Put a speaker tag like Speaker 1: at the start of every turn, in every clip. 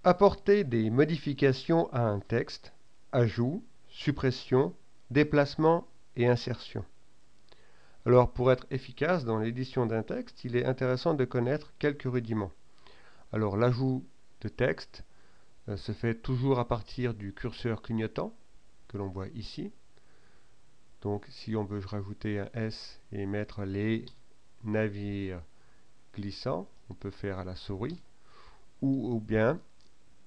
Speaker 1: Apporter des modifications à un texte, ajout, suppression, déplacement et insertion. Alors, pour être efficace dans l'édition d'un texte, il est intéressant de connaître quelques rudiments. Alors, l'ajout de texte se fait toujours à partir du curseur clignotant, que l'on voit ici. Donc, si on veut rajouter un S et mettre les navires glissants, on peut faire à la souris, ou bien,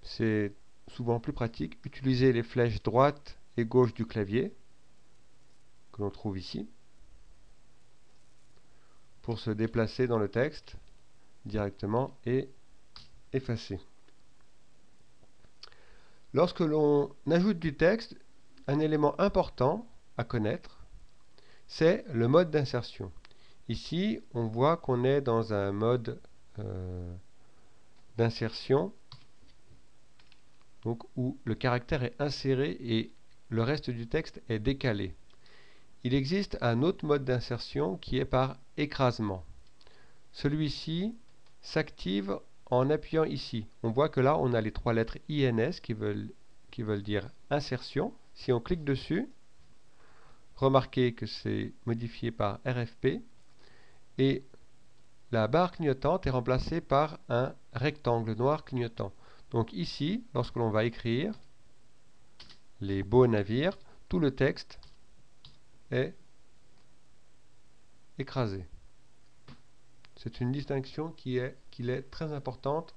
Speaker 1: c'est souvent plus pratique, utiliser les flèches droite et gauche du clavier, que l'on trouve ici, pour se déplacer dans le texte directement et effacer. Lorsque l'on ajoute du texte, un élément important à connaître, c'est le mode d'insertion. Ici, on voit qu'on est dans un mode d'insertion donc où le caractère est inséré et le reste du texte est décalé. Il existe un autre mode d'insertion qui est par écrasement. Celui-ci s'active en appuyant ici. On voit que là, on a les trois lettres INS qui veulent dire insertion. Si on clique dessus, remarquez que c'est modifié par RFP et la barre clignotante est remplacée par un rectangle noir clignotant. Donc ici, lorsque l'on va écrire les beaux navires, tout le texte est écrasé. C'est une distinction qu'il est très importante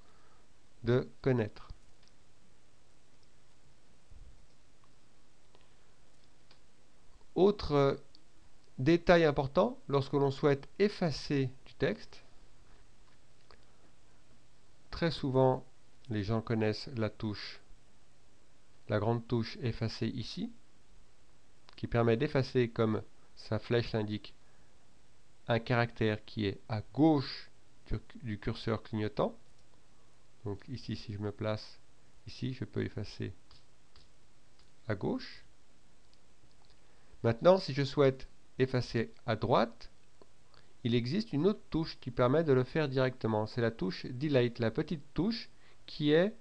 Speaker 1: de connaître. Autre détail important, lorsque l'on souhaite effacer du texte, très souvent les gens connaissent la grande touche effacer ici, qui permet d'effacer, comme sa flèche l'indique, un caractère qui est à gauche du curseur clignotant. Donc ici, si je me place ici, je peux effacer à gauche. Maintenant, si je souhaite effacer à droite, il existe une autre touche qui permet de le faire directement. C'est la touche Delete, la petite touche qui est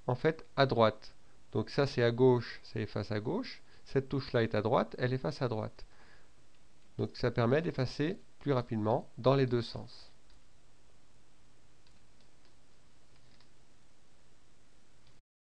Speaker 1: en fait à droite. Donc ça c'est à gauche, ça efface à gauche. Cette touche-là est à droite, elle efface à droite. Donc ça permet d'effacer plus rapidement dans les deux sens.